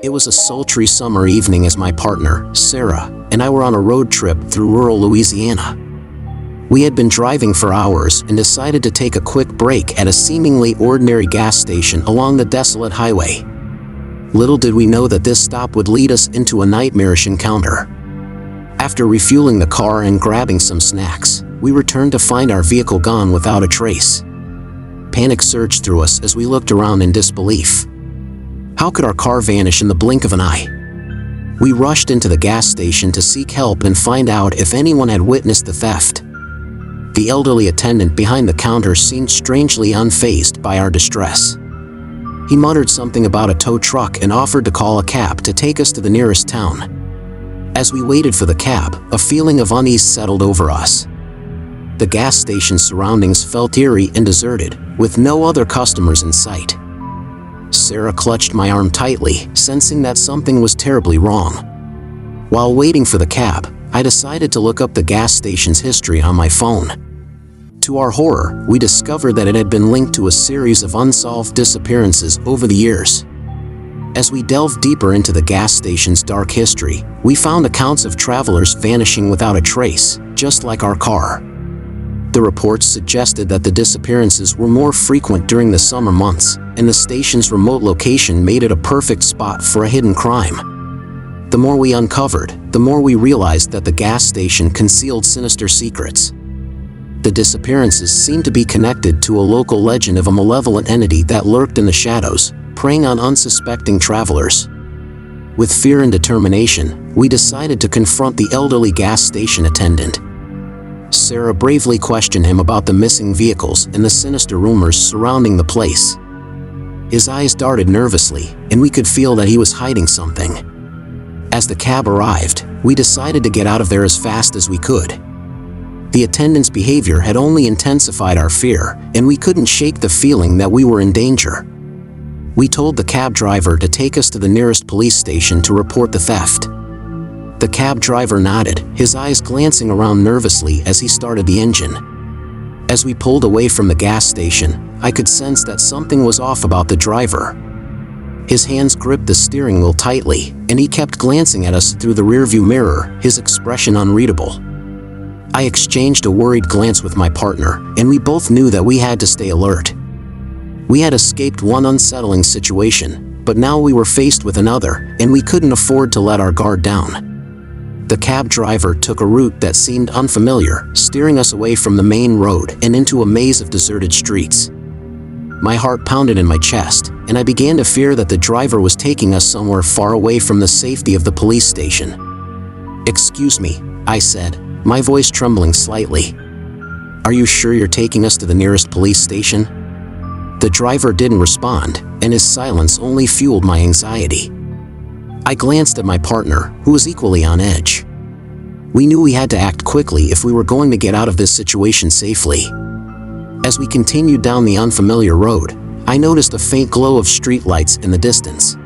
It was a sultry summer evening as my partner, Sarah, and I were on a road trip through rural Louisiana. We had been driving for hours and decided to take a quick break at a seemingly ordinary gas station along the desolate highway. Little did we know that this stop would lead us into a nightmarish encounter. After refueling the car and grabbing some snacks, we returned to find our vehicle gone without a trace. Panic surged through us as we looked around in disbelief. How could our car vanish in the blink of an eye? We rushed into the gas station to seek help and find out if anyone had witnessed the theft. The elderly attendant behind the counter seemed strangely unfazed by our distress. He muttered something about a tow truck and offered to call a cab to take us to the nearest town. As we waited for the cab, a feeling of unease settled over us. The gas station's surroundings felt eerie and deserted, with no other customers in sight. Sarah clutched my arm tightly, sensing that something was terribly wrong. While waiting for the cab, I decided to look up the gas station's history on my phone. To our horror, we discovered that it had been linked to a series of unsolved disappearances over the years. As we delved deeper into the gas station's dark history, we found accounts of travelers vanishing without a trace, just like our car. The reports suggested that the disappearances were more frequent during the summer months, and the station's remote location made it a perfect spot for a hidden crime. The more we uncovered, the more we realized that the gas station concealed sinister secrets. The disappearances seemed to be connected to a local legend of a malevolent entity that lurked in the shadows, preying on unsuspecting travelers. With fear and determination, we decided to confront the elderly gas station attendant. Sarah bravely questioned him about the missing vehicles and the sinister rumors surrounding the place. His eyes darted nervously, and we could feel that he was hiding something. As the cab arrived, we decided to get out of there as fast as we could. The attendant's behavior had only intensified our fear, and we couldn't shake the feeling that we were in danger. We told the cab driver to take us to the nearest police station to report the theft. The cab driver nodded, his eyes glancing around nervously as he started the engine. As we pulled away from the gas station, I could sense that something was off about the driver. His hands gripped the steering wheel tightly, and he kept glancing at us through the rearview mirror, his expression unreadable. I exchanged a worried glance with my partner, and we both knew that we had to stay alert. We had escaped one unsettling situation, but now we were faced with another, and we couldn't afford to let our guard down. The cab driver took a route that seemed unfamiliar, steering us away from the main road and into a maze of deserted streets. My heart pounded in my chest, and I began to fear that the driver was taking us somewhere far away from the safety of the police station. "Excuse me," I said, my voice trembling slightly. "Are you sure you're taking us to the nearest police station?" The driver didn't respond, and his silence only fueled my anxiety. I glanced at my partner, who was equally on edge. We knew we had to act quickly if we were going to get out of this situation safely. As we continued down the unfamiliar road, I noticed a faint glow of streetlights in the distance.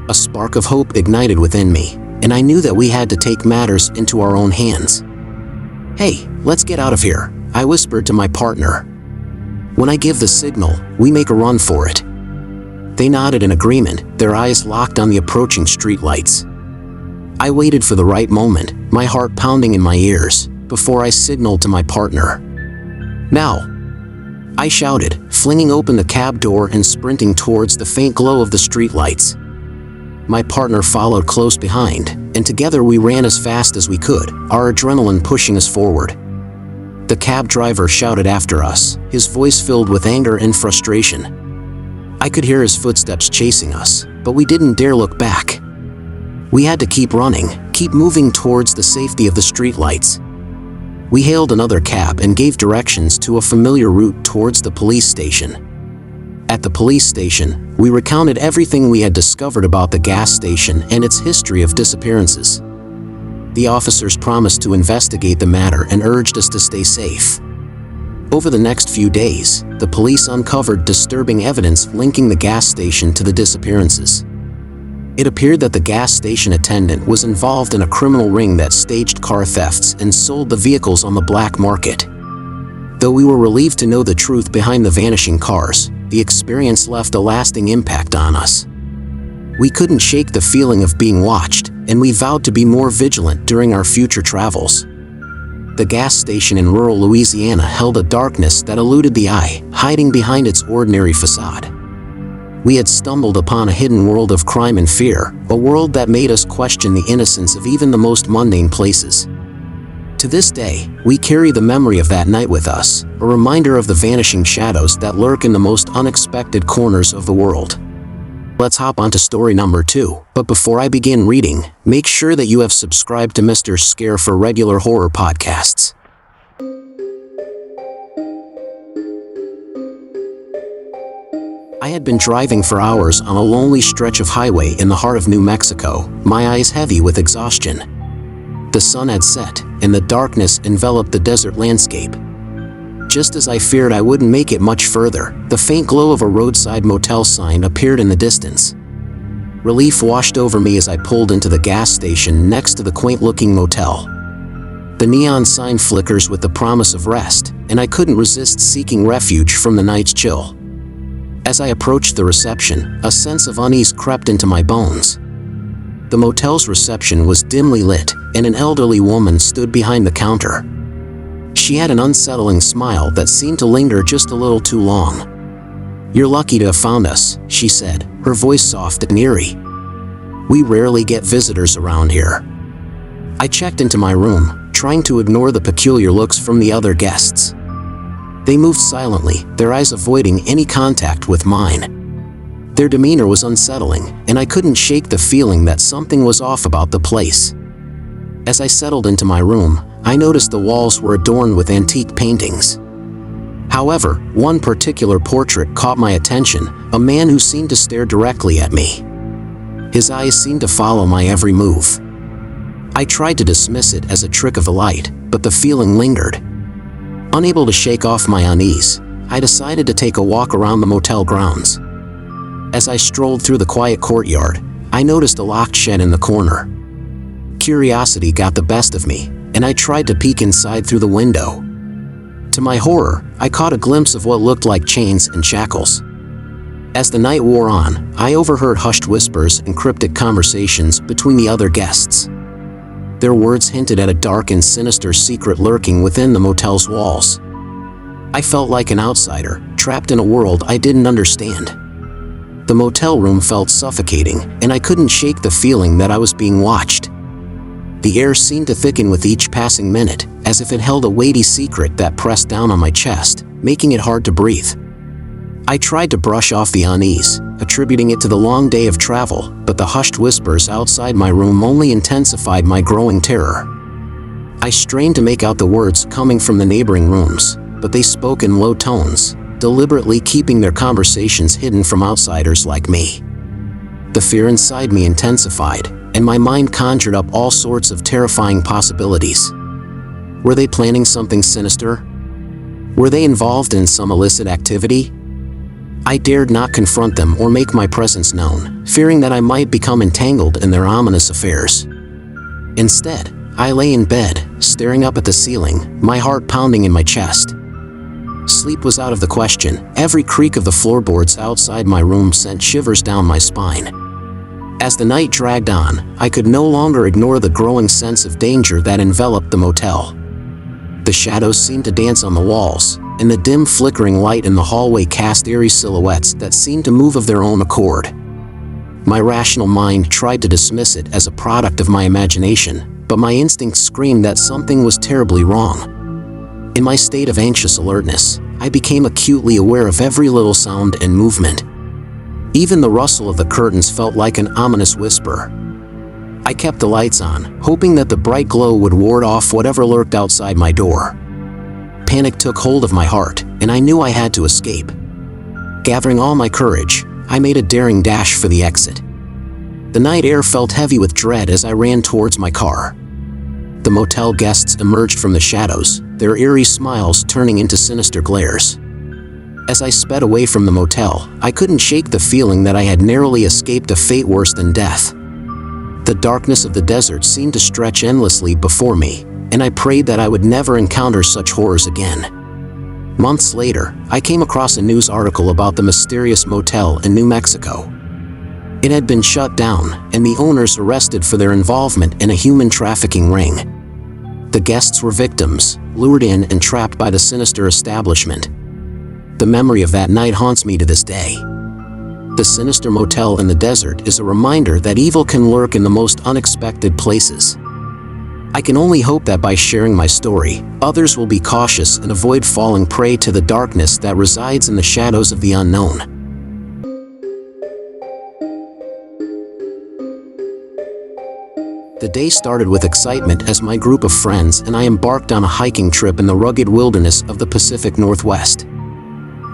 A spark of hope ignited within me, and I knew that we had to take matters into our own hands. "Hey, let's get out of here," I whispered to my partner. "When I give the signal, we make a run for it." They nodded in agreement, their eyes locked on the approaching streetlights. I waited for the right moment, my heart pounding in my ears, before I signaled to my partner. "Now!" I shouted, flinging open the cab door and sprinting towards the faint glow of the streetlights. My partner followed close behind, and together we ran as fast as we could, our adrenaline pushing us forward. The cab driver shouted after us, his voice filled with anger and frustration. I could hear his footsteps chasing us, but we didn't dare look back. We had to keep running, keep moving towards the safety of the streetlights. We hailed another cab and gave directions to a familiar route towards the police station. At the police station, we recounted everything we had discovered about the gas station and its history of disappearances. The officers promised to investigate the matter and urged us to stay safe. Over the next few days, the police uncovered disturbing evidence linking the gas station to the disappearances. It appeared that the gas station attendant was involved in a criminal ring that staged car thefts and sold the vehicles on the black market. Though we were relieved to know the truth behind the vanishing cars, the experience left a lasting impact on us. we couldn't shake the feeling of being watched, and we vowed to be more vigilant during our future travels. The gas station in rural Louisiana held a darkness that eluded the eye, hiding behind its ordinary facade. We had stumbled upon a hidden world of crime and fear, a world that made us question the innocence of even the most mundane places. To this day, we carry the memory of that night with us, a reminder of the vanishing shadows that lurk in the most unexpected corners of the world. Let's hop onto story number 2, but before I begin reading, make sure that you have subscribed to Mr. Scare for regular horror podcasts. I had been driving for hours on a lonely stretch of highway in the heart of New Mexico, my eyes heavy with exhaustion. The sun had set, and the darkness enveloped the desert landscape. Just as I feared I wouldn't make it much further, the faint glow of a roadside motel sign appeared in the distance. Relief washed over me as I pulled into the gas station next to the quaint-looking motel. The neon sign flickers with the promise of rest, and I couldn't resist seeking refuge from the night's chill. As I approached the reception, a sense of unease crept into my bones. The motel's reception was dimly lit, and an elderly woman stood behind the counter. She had an unsettling smile that seemed to linger just a little too long. "You're lucky to have found us," she said, her voice soft and eerie. "We rarely get visitors around here." I checked into my room, trying to ignore the peculiar looks from the other guests. They moved silently, their eyes avoiding any contact with mine. Their demeanor was unsettling, and I couldn't shake the feeling that something was off about the place. As I settled into my room, I noticed the walls were adorned with antique paintings. However, one particular portrait caught my attention, a man who seemed to stare directly at me. His eyes seemed to follow my every move. I tried to dismiss it as a trick of the light, but the feeling lingered. Unable to shake off my unease, I decided to take a walk around the motel grounds. As I strolled through the quiet courtyard, I noticed a locked shed in the corner. Curiosity got the best of me, and I tried to peek inside through the window. To my horror, I caught a glimpse of what looked like chains and shackles. As the night wore on, I overheard hushed whispers and cryptic conversations between the other guests. Their words hinted at a dark and sinister secret lurking within the motel's walls. I felt like an outsider, trapped in a world I didn't understand. The motel room felt suffocating, and I couldn't shake the feeling that I was being watched. The air seemed to thicken with each passing minute, as if it held a weighty secret that pressed down on my chest, making it hard to breathe. I tried to brush off the unease, attributing it to the long day of travel, but the hushed whispers outside my room only intensified my growing terror. I strained to make out the words coming from the neighboring rooms, but they spoke in low tones, deliberately keeping their conversations hidden from outsiders like me. The fear inside me intensified, and my mind conjured up all sorts of terrifying possibilities. Were they planning something sinister? Were they involved in some illicit activity? I dared not confront them or make my presence known, fearing that I might become entangled in their ominous affairs. Instead, I lay in bed, staring up at the ceiling, my heart pounding in my chest. Sleep was out of the question. Every creak of the floorboards outside my room sent shivers down my spine. As the night dragged on, I could no longer ignore the growing sense of danger that enveloped the motel. The shadows seemed to dance on the walls, and the dim flickering light in the hallway cast eerie silhouettes that seemed to move of their own accord. My rational mind tried to dismiss it as a product of my imagination, but my instincts screamed that something was terribly wrong. In my state of anxious alertness, I became acutely aware of every little sound and movement. Even the rustle of the curtains felt like an ominous whisper. I kept the lights on, hoping that the bright glow would ward off whatever lurked outside my door. Panic took hold of my heart, and I knew I had to escape. Gathering all my courage, I made a daring dash for the exit. The night air felt heavy with dread as I ran towards my car. The motel guests emerged from the shadows, their eerie smiles turning into sinister glares. As I sped away from the motel, I couldn't shake the feeling that I had narrowly escaped a fate worse than death. The darkness of the desert seemed to stretch endlessly before me, and I prayed that I would never encounter such horrors again. Months later, I came across a news article about the mysterious motel in New Mexico. It had been shut down, and the owners arrested for their involvement in a human trafficking ring. The guests were victims, lured in and trapped by the sinister establishment. The memory of that night haunts me to this day. The sinister motel in the desert is a reminder that evil can lurk in the most unexpected places. I can only hope that by sharing my story, others will be cautious and avoid falling prey to the darkness that resides in the shadows of the unknown. The day started with excitement as my group of friends and I embarked on a hiking trip in the rugged wilderness of the Pacific Northwest.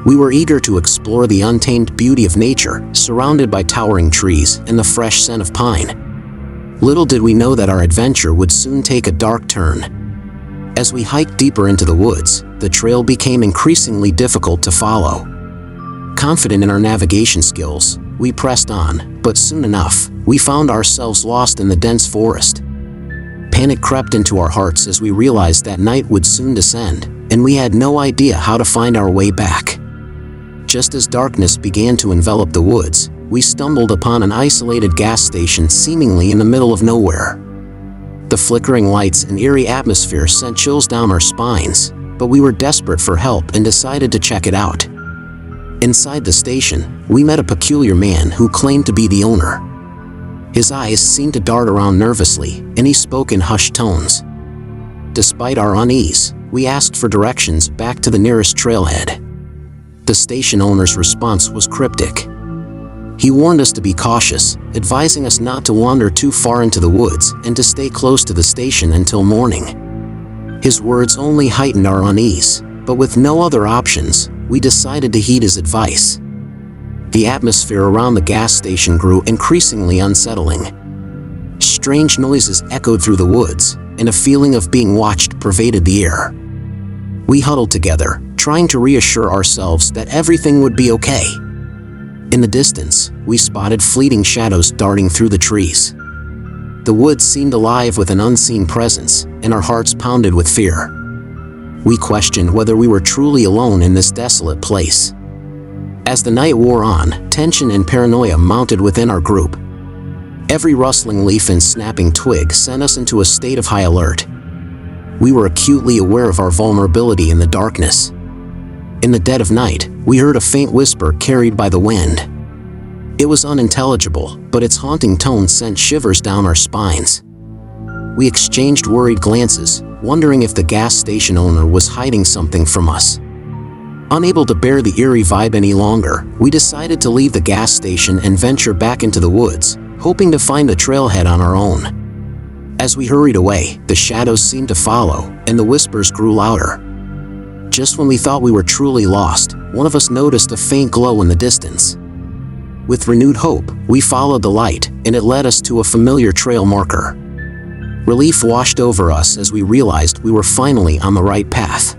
We were eager to explore the untamed beauty of nature, surrounded by towering trees and the fresh scent of pine. Little did we know that our adventure would soon take a dark turn. As we hiked deeper into the woods, the trail became increasingly difficult to follow. Confident in our navigation skills, we pressed on, but soon enough, we found ourselves lost in the dense forest. Panic crept into our hearts as we realized that night would soon descend, and we had no idea how to find our way back. Just as darkness began to envelop the woods, we stumbled upon an isolated gas station seemingly in the middle of nowhere. The flickering lights and eerie atmosphere sent chills down our spines, but we were desperate for help and decided to check it out. Inside the station, we met a peculiar man who claimed to be the owner. His eyes seemed to dart around nervously, and he spoke in hushed tones. Despite our unease, we asked for directions back to the nearest trailhead. The station owner's response was cryptic. He warned us to be cautious, advising us not to wander too far into the woods and to stay close to the station until morning. His words only heightened our unease, but with no other options, we decided to heed his advice. The atmosphere around the gas station grew increasingly unsettling. Strange noises echoed through the woods, and a feeling of being watched pervaded the air. We huddled together, trying to reassure ourselves that everything would be okay. In the distance, we spotted fleeting shadows darting through the trees. The woods seemed alive with an unseen presence, and our hearts pounded with fear. We questioned whether we were truly alone in this desolate place. As the night wore on, tension and paranoia mounted within our group. Every rustling leaf and snapping twig sent us into a state of high alert. We were acutely aware of our vulnerability in the darkness. In the dead of night, we heard a faint whisper carried by the wind. It was unintelligible, but its haunting tone sent shivers down our spines. We exchanged worried glances, wondering if the gas station owner was hiding something from us. Unable to bear the eerie vibe any longer, we decided to leave the gas station and venture back into the woods, hoping to find a trailhead on our own. As we hurried away, the shadows seemed to follow, and the whispers grew louder. Just when we thought we were truly lost, one of us noticed a faint glow in the distance. With renewed hope, we followed the light, and it led us to a familiar trail marker. Relief washed over us as we realized we were finally on the right path.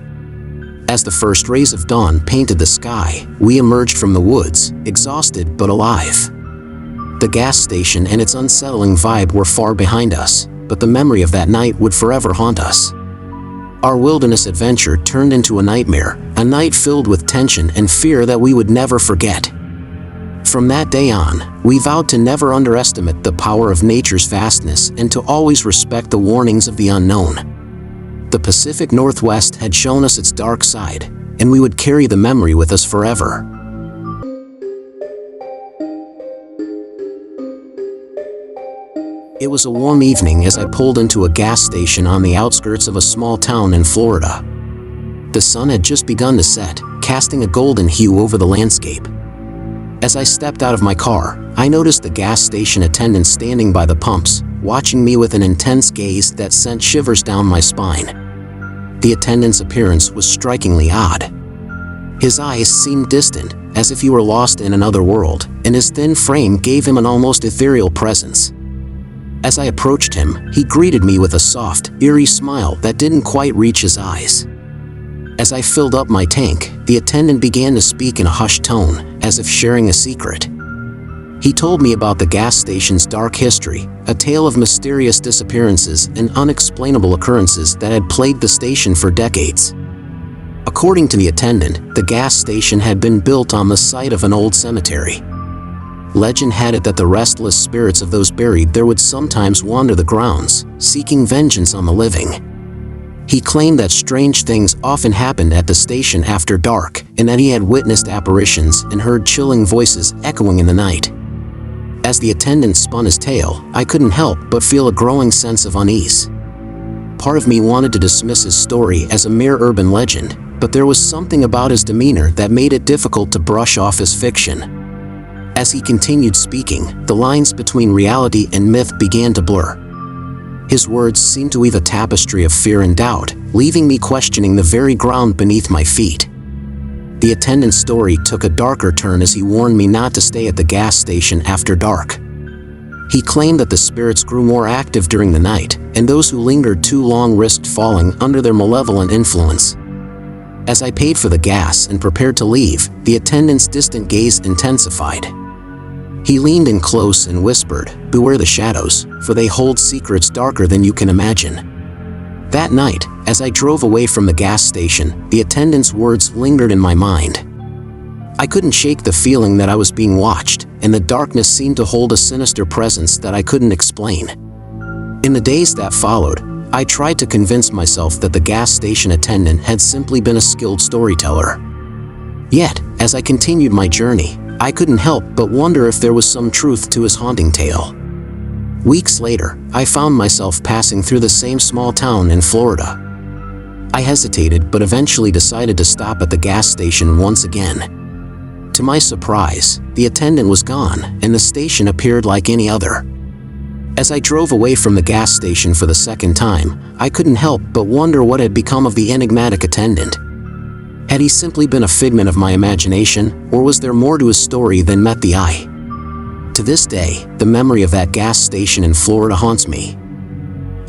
As the first rays of dawn painted the sky, we emerged from the woods, exhausted but alive. The gas station and its unsettling vibe were far behind us, but the memory of that night would forever haunt us. Our wilderness adventure turned into a nightmare, a night filled with tension and fear that we would never forget. From that day on, we vowed to never underestimate the power of nature's vastness and to always respect the warnings of the unknown. The Pacific Northwest had shown us its dark side, and we would carry the memory with us forever. It was a warm evening as I pulled into a gas station on the outskirts of a small town in Florida. The sun had just begun to set, casting a golden hue over the landscape. As I stepped out of my car, I noticed the gas station attendant standing by the pumps, watching me with an intense gaze that sent shivers down my spine. The attendant's appearance was strikingly odd. His eyes seemed distant, as if he were lost in another world, and his thin frame gave him an almost ethereal presence. As I approached him, he greeted me with a soft, eerie smile that didn't quite reach his eyes. As I filled up my tank, the attendant began to speak in a hushed tone, as if sharing a secret. He told me about the gas station's dark history, a tale of mysterious disappearances and unexplainable occurrences that had plagued the station for decades. According to the attendant, the gas station had been built on the site of an old cemetery. Legend had it that the restless spirits of those buried there would sometimes wander the grounds, seeking vengeance on the living. He claimed that strange things often happened at the station after dark, and that he had witnessed apparitions and heard chilling voices echoing in the night. As the attendant spun his tale, I couldn't help but feel a growing sense of unease. Part of me wanted to dismiss his story as a mere urban legend, but there was something about his demeanor that made it difficult to brush off as fiction. As he continued speaking, the lines between reality and myth began to blur. His words seemed to weave a tapestry of fear and doubt, leaving me questioning the very ground beneath my feet. The attendant's story took a darker turn as he warned me not to stay at the gas station after dark. He claimed that the spirits grew more active during the night, and those who lingered too long risked falling under their malevolent influence. As I paid for the gas and prepared to leave, the attendant's distant gaze intensified. He leaned in close and whispered, "Beware the shadows, for they hold secrets darker than you can imagine." That night, as I drove away from the gas station, the attendant's words lingered in my mind. I couldn't shake the feeling that I was being watched, and the darkness seemed to hold a sinister presence that I couldn't explain. In the days that followed, I tried to convince myself that the gas station attendant had simply been a skilled storyteller. Yet, as I continued my journey, I couldn't help but wonder if there was some truth to his haunting tale. Weeks later, I found myself passing through the same small town in Florida. I hesitated but eventually decided to stop at the gas station once again. To my surprise, the attendant was gone and the station appeared like any other. As I drove away from the gas station for the second time, I couldn't help but wonder what had become of the enigmatic attendant. Had he simply been a figment of my imagination, or was there more to his story than met the eye? To this day, the memory of that gas station in Florida haunts me.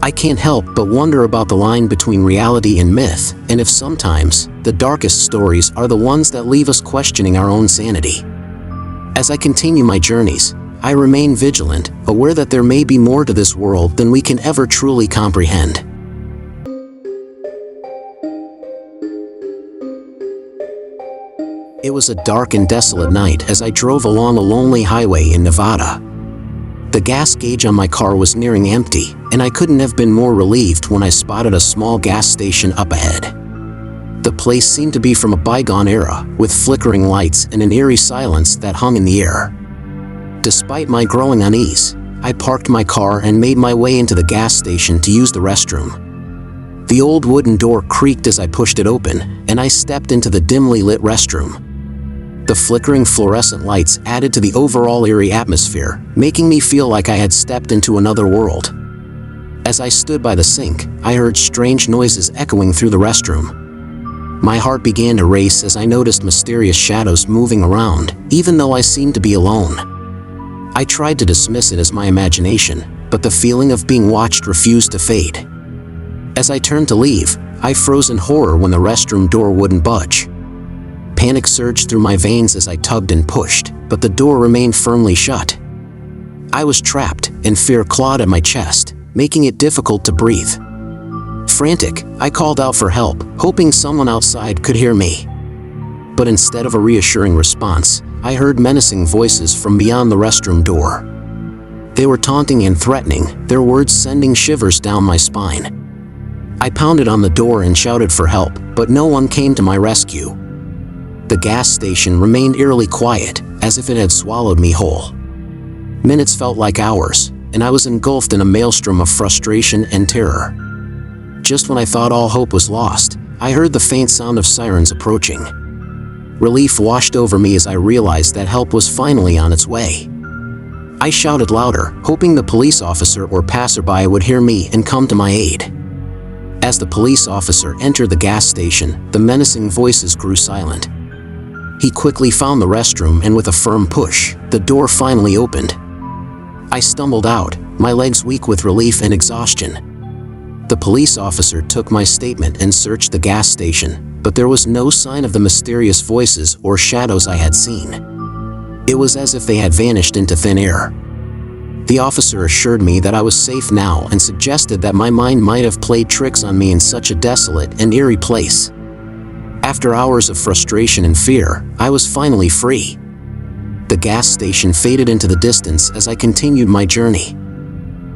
I can't help but wonder about the line between reality and myth, and if sometimes, the darkest stories are the ones that leave us questioning our own sanity. As I continue my journeys, I remain vigilant, aware that there may be more to this world than we can ever truly comprehend. It was a dark and desolate night as I drove along a lonely highway in Nevada. The gas gauge on my car was nearing empty, and I couldn't have been more relieved when I spotted a small gas station up ahead. The place seemed to be from a bygone era, with flickering lights and an eerie silence that hung in the air. Despite my growing unease, I parked my car and made my way into the gas station to use the restroom. The old wooden door creaked as I pushed it open, and I stepped into the dimly lit restroom. The flickering fluorescent lights added to the overall eerie atmosphere, making me feel like I had stepped into another world. As I stood by the sink, I heard strange noises echoing through the restroom. My heart began to race as I noticed mysterious shadows moving around, even though I seemed to be alone. I tried to dismiss it as my imagination, but the feeling of being watched refused to fade. As I turned to leave, I froze in horror when the restroom door wouldn't budge. Panic surged through my veins as I tugged and pushed, but the door remained firmly shut. I was trapped, and fear clawed at my chest, making it difficult to breathe. Frantic, I called out for help, hoping someone outside could hear me. But instead of a reassuring response, I heard menacing voices from beyond the restroom door. They were taunting and threatening, their words sending shivers down my spine. I pounded on the door and shouted for help, but no one came to my rescue. The gas station remained eerily quiet, as if it had swallowed me whole. Minutes felt like hours, and I was engulfed in a maelstrom of frustration and terror. Just when I thought all hope was lost, I heard the faint sound of sirens approaching. Relief washed over me as I realized that help was finally on its way. I shouted louder, hoping the police officer or passerby would hear me and come to my aid. As the police officer entered the gas station, the menacing voices grew silent. He quickly found the restroom, and with a firm push, the door finally opened. I stumbled out, my legs weak with relief and exhaustion. The police officer took my statement and searched the gas station, but there was no sign of the mysterious voices or shadows I had seen. It was as if they had vanished into thin air. The officer assured me that I was safe now and suggested that my mind might have played tricks on me in such a desolate and eerie place. After hours of frustration and fear, I was finally free. the gas station faded into the distance as I continued my journey.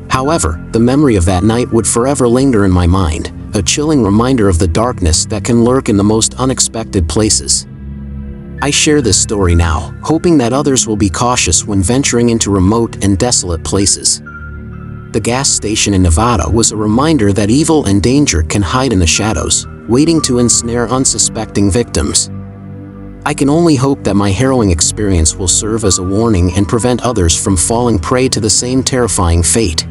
However, the memory of that night would forever linger in my mind, a chilling reminder of the darkness that can lurk in the most unexpected places. I share this story now, hoping that others will be cautious when venturing into remote and desolate places. The gas station in Nevada was a reminder that evil and danger can hide in the shadows, waiting to ensnare unsuspecting victims. I can only hope that my harrowing experience will serve as a warning and prevent others from falling prey to the same terrifying fate.